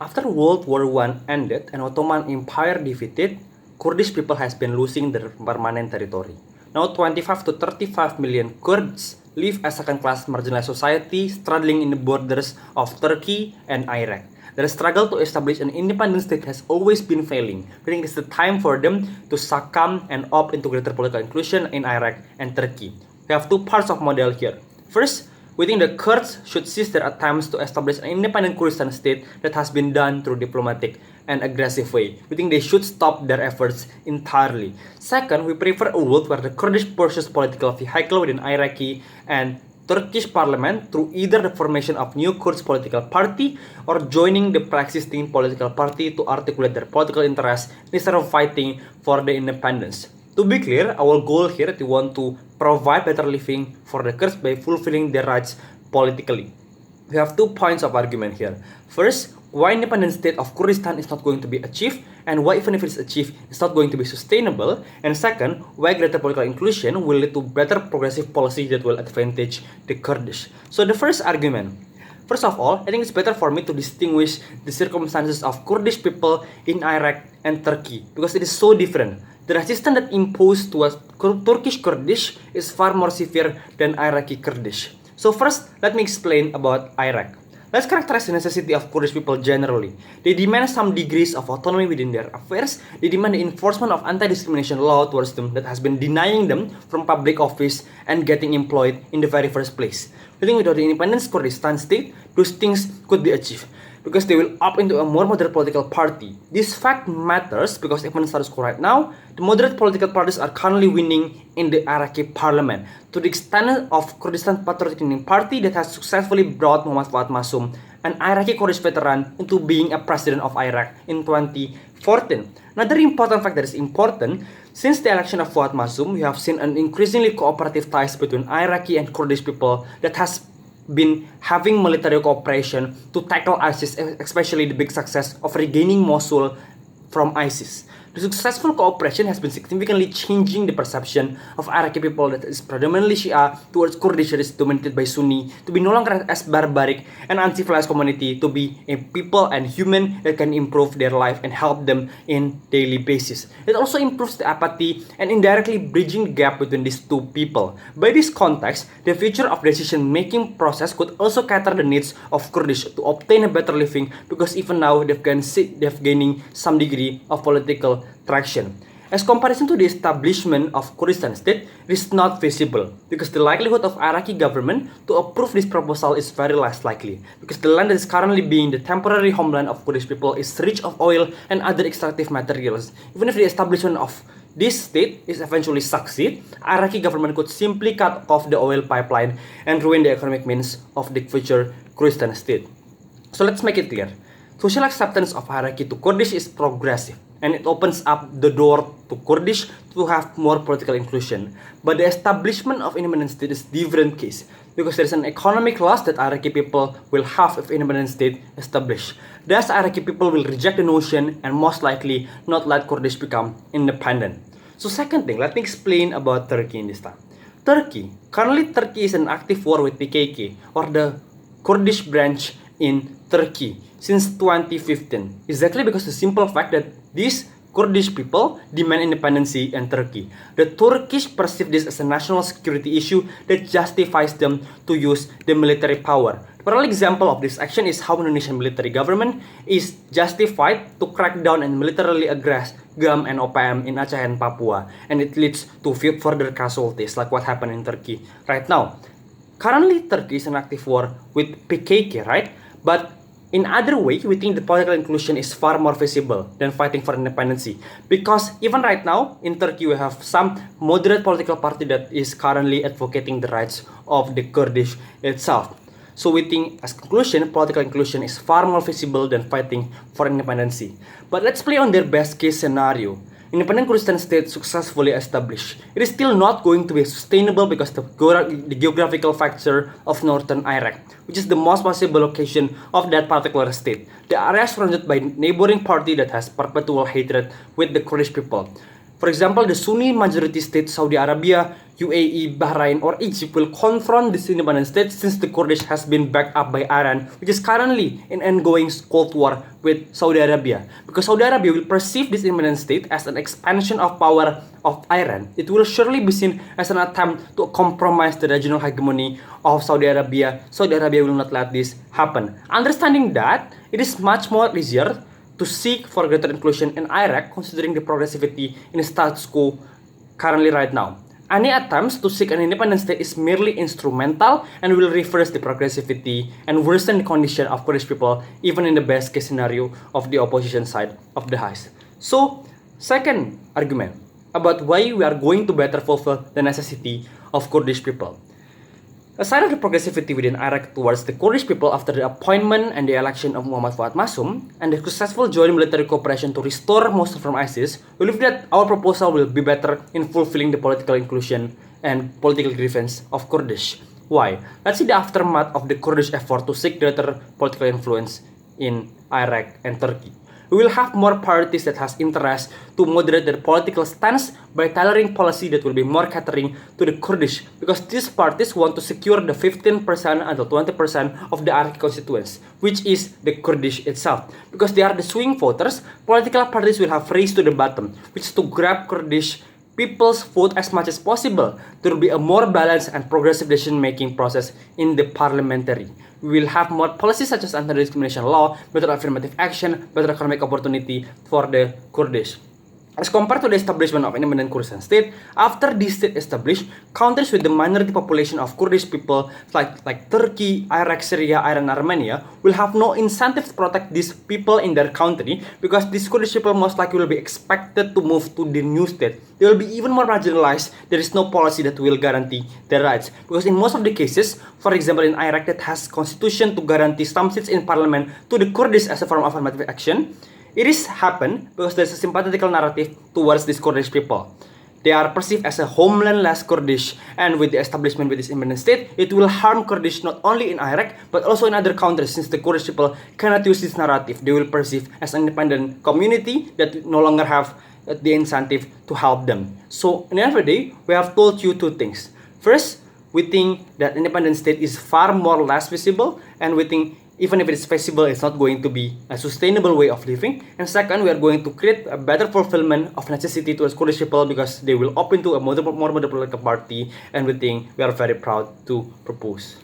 After World War I ended and Ottoman Empire defeated, Kurdish people has been losing their permanent territory. Now 25 to 35 million Kurds live as second-class marginalized society straddling in the borders of Turkey and Iraq. Their struggle to establish an independent state has always been failing. I think it's the time for them to succumb and opt into greater political inclusion in Iraq and Turkey. We have two parts of model here. First, we think the Kurds should cease their attempts to establish an independent Kurdistan state that has been done through diplomatic and aggressive way. We think they should stop their efforts entirely. Second, we prefer a world where the Kurdish pursues political vehicle within Iraqi and Turkish parliament through either the formation of new Kurds political party or joining the pre-existing political party to articulate their political interests instead of fighting for the independence. To be clear, our goal here is we want to provide better living for the Kurds by fulfilling their rights politically. We have 2 points of argument here. First, why independent state of Kurdistan is not going to be achieved, and why even if it's achieved, it's not going to be sustainable. And second, why greater political inclusion will lead to better progressive policy that will advantage the Kurdish. So the first argument. First of all, I think it's better for me to distinguish the circumstances of Kurdish people in Iraq and Turkey because it is so different. The resistance that imposed towards Turkish Kurdish is far more severe than Iraqi Kurdish. So first, let me explain about Iraq. Let's characterize the necessity of Kurdish people generally. They demand some degrees of autonomy within their affairs. They demand the enforcement of anti-discrimination law towards them that has been denying them from public office and getting employed in the very first place. I think without the independent Kurdistan state, those things could be achieved because they will opt into a more moderate political party. This fact matters because even status quo right now, the moderate political parties are currently winning in the Iraqi parliament to the extent of Kurdistan Patriotic Union Party that has successfully brought Muhammad Fuad Masum, an Iraqi Kurdish veteran, into being a president of Iraq in 2014. Another important fact that is important, since the election of Fuad Masum, we have seen an increasingly cooperative ties between Iraqi and Kurdish people that has been having military cooperation to tackle ISIS, especially the big success of regaining Mosul from ISIS. The successful cooperation has been significantly changing the perception of Iraqi people that is predominantly Shia towards Kurdish that is dominated by Sunni to be no longer as barbaric and uncivilized community to be a people and human that can improve their life and help them in daily basis. It also improves the apathy and indirectly bridging the gap between these two people. By this context, the future of decision-making process could also cater the needs of Kurdish to obtain a better living because even now they've gaining some degree of political traction. As comparison to the establishment of Kurdistan state, it is not feasible because the likelihood of Iraqi government to approve this proposal is very less likely because the land that is currently being the temporary homeland of Kurdish people is rich of oil and other extractive materials. Even if the establishment of this state is eventually succeed, Iraqi government could simply cut off the oil pipeline and ruin the economic means of the future Kurdistan state. So let's make it clear. Social acceptance of hierarchy to Kurdish is progressive, and it opens up the door to Kurdish to have more political inclusion. But the establishment of independent state is different case, because there is an economic loss that Iraqi people will have if independent state established. Thus, Iraqi people will reject the notion and most likely not let Kurdish become independent. So second thing, let me explain about Turkey in this time. Currently Turkey is in active war with PKK, or the Kurdish branch in Turkey since 2015, exactly because the simple fact that these Kurdish people demand independence in Turkey. The Turkish perceive this as a national security issue that justifies them to use the military power. The parallel example of this action is how Indonesian military government is justified to crack down and militarily aggress GAM and OPM in Aceh and Papua, and it leads to further casualties like what happened in Turkey right now. Currently, Turkey is in active war with PKK, right? But in other way, we think the political inclusion is far more feasible than fighting for independence. Because even right now, in Turkey, we have some moderate political party that is currently advocating the rights of the Kurdish itself. So we think, as conclusion, political inclusion is far more feasible than fighting for independence. But let's play on their best case scenario. Independent Kurdistan state successfully established. It is still not going to be sustainable because the geographical factor of northern Iraq, which is the most possible location of that particular state. The area is surrounded by neighboring party that has perpetual hatred with the Kurdish people. For example, the Sunni majority state Saudi Arabia UAE, Bahrain, or Egypt will confront this independent state since the Kurdish has been backed up by Iran, which is currently in ongoing Cold War with Saudi Arabia. Because Saudi Arabia will perceive this independent state as an expansion of power of Iran, it will surely be seen as an attempt to compromise the regional hegemony of Saudi Arabia. Saudi Arabia will not let this happen. Understanding that, it is much more easier to seek for greater inclusion in Iraq considering the progressivity in the status quo currently right now. Any attempts to seek an independent state is merely instrumental and will reverse the progressivity and worsen the condition of Kurdish people even in the best case scenario of the opposition side of the house. So, second argument about why we are going to better fulfill the necessity of Kurdish people. Aside of the progressivity within Iraq towards the Kurdish people after the appointment and the election of Muhammad Fuad Masum and the successful joint military cooperation to restore Mosul from ISIS, we believe that our proposal will be better in fulfilling the political inclusion and political grievance of Kurdish. Why? Let's see the aftermath of the Kurdish effort to seek greater political influence in Iraq and Turkey. We will have more parties that has interest to moderate their political stance by tailoring policy that will be more catering to the Kurdish, because these parties want to secure the 15% until 20% of the Iraqi constituents, which is the Kurdish itself. Because they are the swing voters, political parties will have race to the bottom, which is to grab Kurdish people's vote as much as possible. There will be a more balanced and progressive decision-making process in the parliamentary. We will have more policies such as anti-discrimination law, better affirmative action, better economic opportunity for the Kurdish. As compared to the establishment of independent Kurdistan state, after this state established, countries with the minority population of Kurdish people like Turkey, Iraq, Syria, Iran, Armenia will have no incentive to protect these people in their country, because these Kurdish people most likely will be expected to move to the new state. They will be even more marginalized. There is no policy that will guarantee their rights, because in most of the cases, for example in Iraq that has constitution to guarantee some seats in parliament to the Kurdish as a form of affirmative action, it is happened because there's a sympathetical narrative towards these Kurdish people. They are perceived as a homelandless Kurdish, and with the establishment with this independent state, it will harm Kurdish not only in Iraq but also in other countries, since the Kurdish people cannot use this narrative. They will perceive as an independent community that no longer have the incentive to help them. So, in the end of the day, we have told you two things. First, we think that independent state is far more less visible, and we think even if it is feasible, it's not going to be a sustainable way of living. And second, we are going to create a better fulfillment of necessity towards Kurdish people, because they will open to a more modern political party, and we think we are very proud to propose.